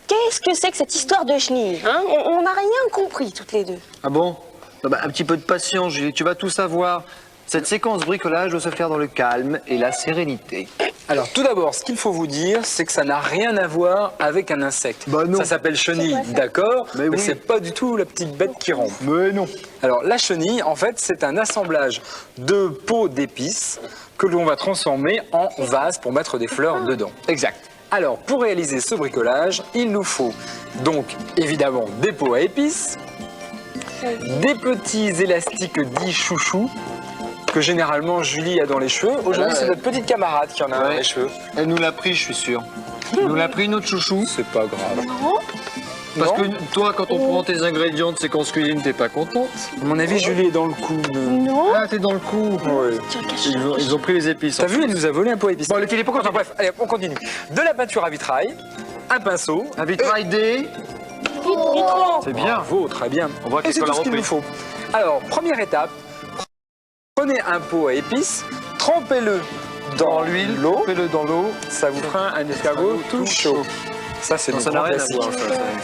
Qu'est-ce que c'est que cette histoire de chenille, hein? On n'a rien compris toutes les deux. Ah bon? Un petit peu de patience, Julie, tu vas tout savoir. Cette séquence bricolage doit se faire dans le calme et la sérénité. Alors tout d'abord, ce qu'il faut vous dire, c'est que ça n'a rien à voir avec un insecte. Bah non. Ça s'appelle chenille, d'accord, mais oui. c'est pas du tout la petite bête qui rampe. Mais non. Alors la chenille, en fait, c'est un assemblage de pots d'épices que l'on va transformer en vase pour mettre des fleurs dedans. Exact. Alors, pour réaliser ce bricolage, il nous faut donc évidemment des pots à épices, des petits élastiques dits chouchous, que généralement Julie a dans les cheveux. Aujourd'hui, c'est notre petite camarade qui en a dans les cheveux. Elle nous l'a pris, je suis sûr. Elle nous l'a pris, notre chouchou. C'est pas grave. Parce Non. que toi, quand on prend tes ingrédients de séquence cuisine, t'es pas contente. À mon avis, Julie est dans le coup. Non. Ah, t'es dans le coup. Ouais. Ils ont pris les épices. T'as vu, elle nous a volé un pot à épices. Bon, les Philippe, Enfin, bref, allez, on continue. De la peinture à vitrail, un pinceau. Un vitrail D. C'est bien. Bravo, très bien. On voit Et qu'elle c'est l'a tout ce qu'il repris. nous faut. Alors, première étape, prenez un pot à épices, trempez-le dans l'huile, l'eau. Fais-le dans l'eau. Ça vous fera un escargot tout chaud. Ça, c'est Non, le ça n'a grand rien à classique. voir.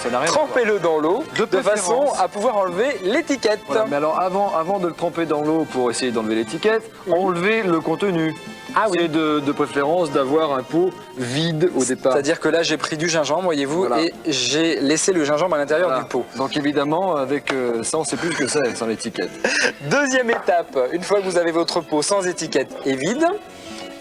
Ça n'a rien à voir. Trempez-le dans l'eau De de façon préférence. à pouvoir enlever l'étiquette. Voilà, mais alors avant de le tremper dans l'eau pour essayer d'enlever l'étiquette, enlever le contenu. Ah oui. C'est de préférence d'avoir un pot vide au départ. C'est-à-dire que là, j'ai pris du gingembre, voyez-vous, Voilà. et j'ai laissé le gingembre à l'intérieur Voilà. du pot. Donc évidemment, avec ça, on sait plus ce que c'est sans l'étiquette. Deuxième étape, une fois que vous avez votre pot sans étiquette et vide,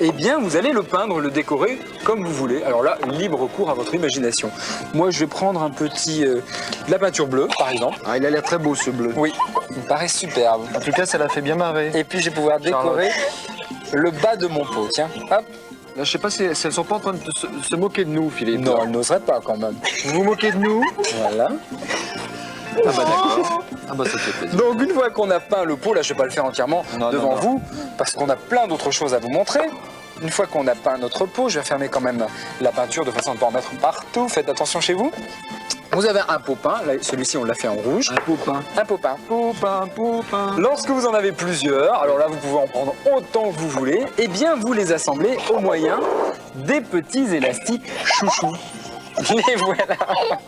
eh bien, vous allez le peindre, le décorer comme vous voulez. Alors là, libre cours à votre imagination. Moi, je vais prendre un petit de la peinture bleue, par exemple. Ah, il a l'air très beau ce bleu. Oui, il me paraît superbe. En tout cas, ça l'a fait bien marrer. Et puis, je vais pouvoir décorer le bas de mon pot. Tiens, hop. Là, je sais pas si elles sont pas en train de se moquer de nous, Philippe. Non, elle n'oserait pas quand même. Vous vous moquez de nous? Voilà. Ah bah d'accord. Ah bah ça fait plaisir. Donc, une fois qu'on a peint le pot, là, je ne vais pas le faire entièrement Non, devant non, non. vous, parce qu'on a plein d'autres choses à vous montrer. Une fois qu'on a peint notre pot, je vais fermer quand même la peinture de façon à ne pas en mettre partout. Faites attention chez vous. Vous avez un pot peint, là, celui-ci on l'a fait en rouge. Un pot peint. Un pot peint. Pot peint. Lorsque vous en avez plusieurs, alors là vous pouvez en prendre autant que vous voulez, et bien vous les assemblez au moyen des petits élastiques chouchous. Les voilà.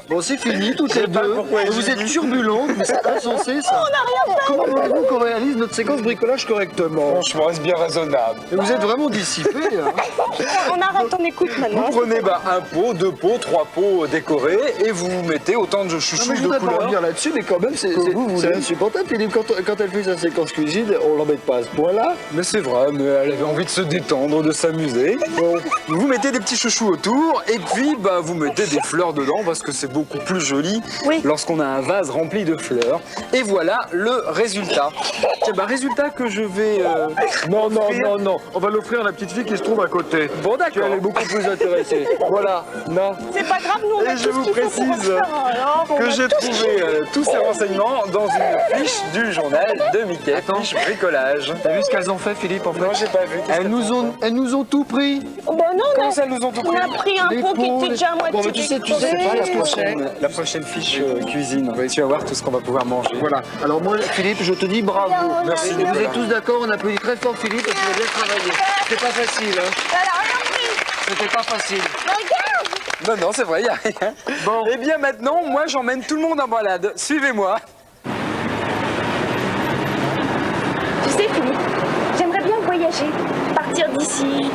Bon, c'est fini, toutes les sais pas deux. pourquoi Vous Julie. êtes turbulentes, mais c'est insensé ça. On n'a rien fait. Comment voulez-vous qu'on réalise notre séquence bricolage correctement? Franchement, reste bien raisonnable. Et vous êtes vraiment dissipés. Hein. On arrête, on écoute maintenant. Vous prenez un pot, deux pots, trois pots décorés, et vous mettez autant de Non, chouchous mais je de voudrais pas couleurs. revenir là-dessus, mais quand même, c'est vous voulez. insupportable. Philippe, quand elle fait sa séquence cuisine, on l'embête pas à ce point-là. Mais c'est vrai, mais elle avait envie de se détendre, de s'amuser. Bon, vous mettez des petits chouchous autour et puis vous mettez des fleurs dedans parce que c'est beaucoup plus joli lorsqu'on a un vase rempli de fleurs. Et voilà le résultat. Tiens, résultat que je vais... Non, offrir. non. On va l'offrir à la petite fille qui se trouve à côté. Bon, d'accord. Elle est beaucoup plus intéressée. Voilà. Non. C'est pas grave, nous on a Et tout je ce vous qu'il faut pour précise refaire, alors, on que a j'ai tout ce qu'il trouvé tous ces renseignements dans une fiche du journal de Mickey, fiche bricolage. T'as vu ce qu'elles ont fait, Philippe, en fait? Non, j'ai pas vu. Qu'est-ce Elles nous ont tout pris. faut. Bon, non, Comment non. ça, elles nous ont tout On pris? a pris un Les pot qui pots, était déjà à moitié Bon, mais tu sais décoré. pas la prochaine fiche cuisine. Tu vas voir tout ce qu'on va pouvoir manger. Voilà. Alors moi, Philippe, je te dis bravo. Merci, Et vous Nicolas. êtes tous d'accord, on applaudit très fort Philippe parce qu'il a bien travaillé. C'est pas facile, hein. Elle a rien pris. C'était pas facile. Regarde. Non, c'est vrai, il n'y a rien. Bon. Eh bien maintenant, moi j'emmène tout le monde en balade. Suivez-moi. Tu sais, Philippe, j'aimerais bien voyager, partir d'ici,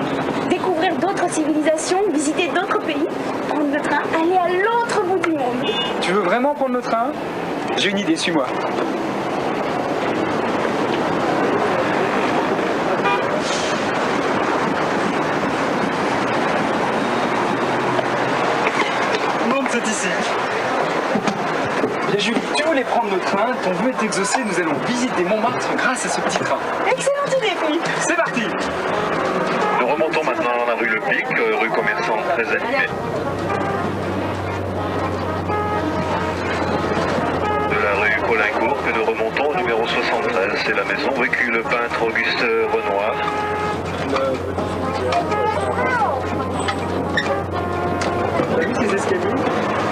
découvrir d'autres civilisations, visiter d'autres pays, prendre le train, aller à l'autre bout du monde. Tu veux vraiment prendre le train? J'ai une idée, suis-moi. Monte, c'est ici. Bien, Julie, tu voulais prendre le train, ton vœu est exaucé, nous allons visiter Montmartre grâce à ce petit train. Excellente idée, Philippe. C'est parti. Nous remontons maintenant la rue Le Pic, rue commerçante très animée. De la rue Colincourt que nous remontons au numéro 73. C'est la maison où vécut le peintre Auguste Renoir. T'as vu ces escaliers?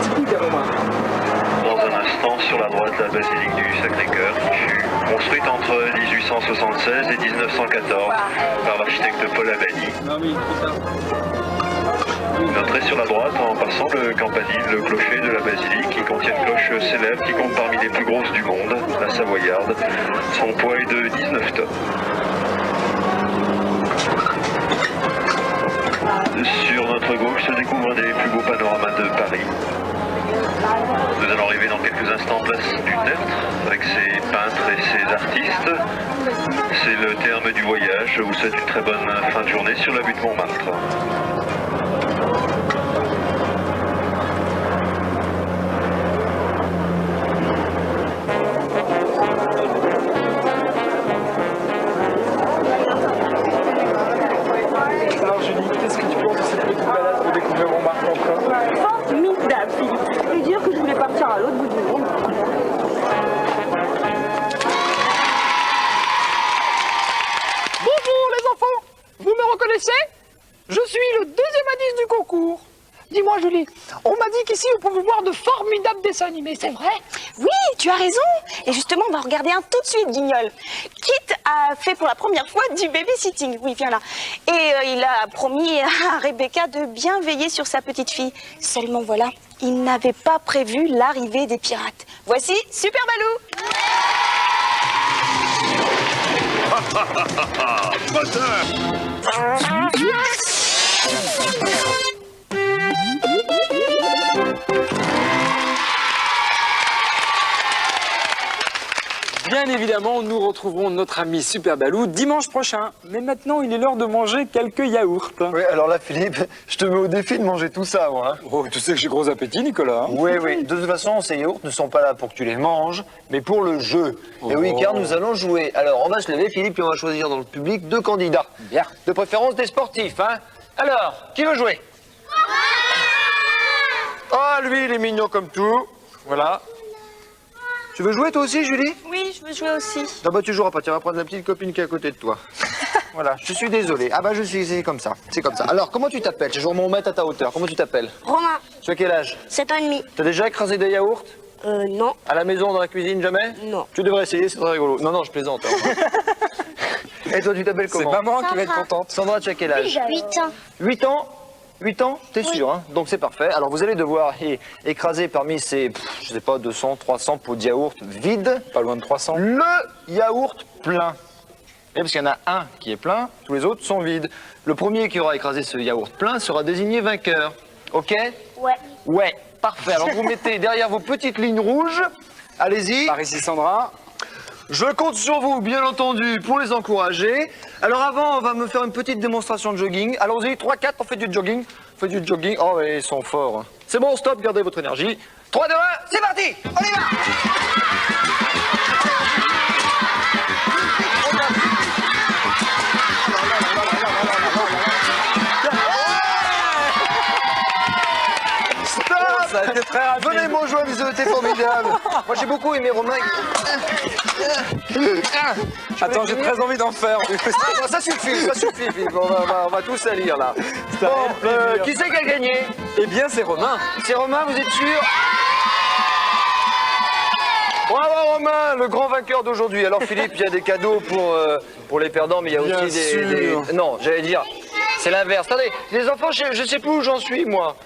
Typique à Montmartre. Dans un instant, sur la droite, la basilique du Sacré-Cœur, qui fut construite entre 1876 et 1914 par l'architecte Paul Abadie. Noterez sur la droite, en passant le campanile, le clocher de la basilique qui contient une cloche célèbre qui compte parmi les plus grosses du monde, la savoyarde. Son poids est de 19 tonnes. Sur notre gauche se découvre un des plus beaux panoramas de Paris. Nous allons arriver dans quelques instants place du Tertre avec ses peintres et ses artistes. C'est le terme du voyage. Je vous souhaite une très bonne fin de journée sur la butte Montmartre. Alors Julie, qu'est-ce que tu penses de cette petite balade pour découvrir Montmartre encore? Formidable, Philippe. Je peux dire que je voulais partir à l'autre bout du monde. Bonjour les enfants, vous me reconnaissez? Je suis le deuxième indice du concours. Dis-moi Julie, on m'a dit qu'ici on pouvait voir de formidables dessins animés, c'est vrai? Oui, tu as raison. Et justement, on va regarder un tout de suite, Guignol. Kit a fait pour la première fois du babysitting. Oui, viens là. Et il a promis à Rebecca de bien veiller sur sa petite fille. Seulement voilà, il n'avait pas prévu l'arrivée des pirates. Voici Super Balou. Bien évidemment, nous retrouverons notre ami Super Balou dimanche prochain. Mais maintenant, il est l'heure de manger quelques yaourts. Oui, alors là, Philippe, je te mets au défi de manger tout ça, moi. Hein. Oh, tu sais que j'ai gros appétit, Nicolas. Oui, oui. De toute façon, ces yaourts ne sont pas là pour que tu les manges, mais pour le jeu. Et oui, car nous allons jouer. Alors, on va se lever, Philippe, et on va choisir dans le public 2 candidats. Bien. De préférence des sportifs, hein. Alors, qui veut jouer? Ah, lui, il est mignon comme tout. Voilà. Tu veux jouer toi aussi, Julie? Oui, je veux jouer aussi. Non, bah tu joueras pas, tu vas prendre la petite copine qui est à côté de toi. Voilà, je suis désolé. Ah bah c'est comme ça, c'est comme ça. Alors, comment tu t'appelles? Je vais me mettre à ta hauteur. Comment tu t'appelles? Romain, Tu as quel âge? 7 ans et demi. T'as déjà écrasé des yaourts? Non. À la maison, dans la cuisine, jamais? Non. Tu devrais essayer, c'est très rigolo. Non, non, je plaisante. Hein. Et toi, tu t'appelles C'est comment? maman qui va être contente. Sandra, tu as quel âge? 8 ans. 8 ans? 8 ans? T'es sûr, hein? Donc c'est parfait. Alors vous allez devoir écraser parmi ces, je sais pas, 200, 300 pots de yaourt vides, Pas loin de 300. le yaourt plein. Et parce qu'il y en a un qui est plein, tous les autres sont vides. Le premier qui aura écrasé ce yaourt plein sera désigné vainqueur. Ok? Ouais. Ouais, parfait. Alors vous mettez derrière vos petites lignes rouges. Allez-y. Par ici, Sandra. Je compte sur vous, bien entendu, pour les encourager. Alors avant, on va me faire une petite démonstration de jogging. Allons-y, 3, 4, on fait du jogging. On fait du jogging. Oh, mais ils sont forts. Hein. C'est bon, stop, gardez votre énergie. 3, 2, 1, c'est parti. On y va. Stop. Ça a été très rapide. Venez me rejoindre, ils ont été formidables. Moi, j'ai beaucoup aimé Romain. Attends, j'ai très envie d'en faire. Ah, non, ça suffit, Philippe. On va tous salir là. Ça Bon, a plaisir. qui c'est qui a gagné? Eh bien, c'est Romain. C'est Romain, vous êtes sûr? Bravo Romain, le grand vainqueur d'aujourd'hui. Alors Philippe, il y a des cadeaux pour les perdants, mais il y a Bien aussi sûr. Non, j'allais dire, c'est l'inverse. Attendez, les enfants, je sais plus où j'en suis, moi.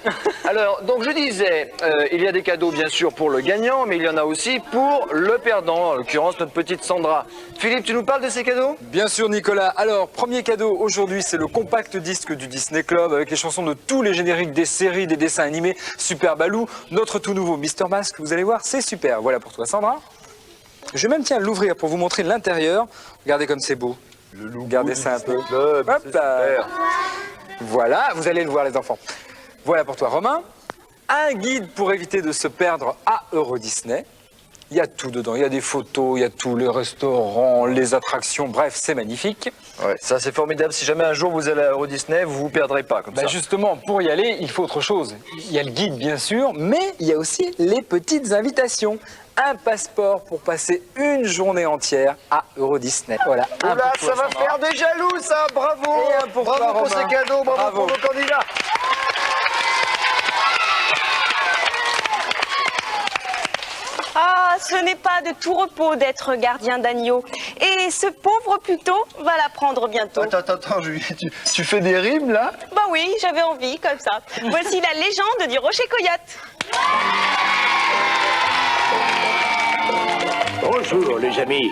Alors, donc je disais, il y a des cadeaux bien sûr pour le gagnant, mais il y en a aussi pour le perdant, en l'occurrence notre petite Sandra. Philippe, tu nous parles de ces cadeaux? Bien sûr, Nicolas. Alors, premier cadeau aujourd'hui, c'est le compact disque du Disney Club avec les chansons de tous les génériques des séries, des dessins animés. Super Balou, notre tout nouveau Mister Mask, vous allez voir, c'est super. Voilà pour toi, Sandra. Je vais même tiens l'ouvrir pour vous montrer l'intérieur. Regardez comme c'est beau. Regardez ça un peu. Club, Hop c'est là. super. Voilà, vous allez le voir les enfants. Voilà pour toi Romain. Un guide pour éviter de se perdre à Euro Disney. Il y a tout dedans, il y a des photos, il y a tous les restaurants, les attractions, bref, c'est magnifique. Ouais, ça c'est formidable. Si jamais un jour vous allez à Euro Disney, vous vous perdrez pas comme ça. Justement, pour y aller, il faut autre chose. Il y a le guide bien sûr, mais il y a aussi les petites invitations. Un passeport pour passer une journée entière à Euro Disney. Voilà. un Oula, pour toi, ça va Sandra. faire des jaloux, ça. Bravo. Et un pour bravo toi, pour Romain. ces cadeaux. Bravo Bravo. pour nos candidats. Ah, ce n'est pas de tout repos d'être gardien d'agneau. Et ce pauvre Puto va l'apprendre bientôt. Attends, Julie, tu fais des rimes, là? Bah oui, j'avais envie, comme ça. Voici la légende du Rocher Coyote. Bonjour les amis.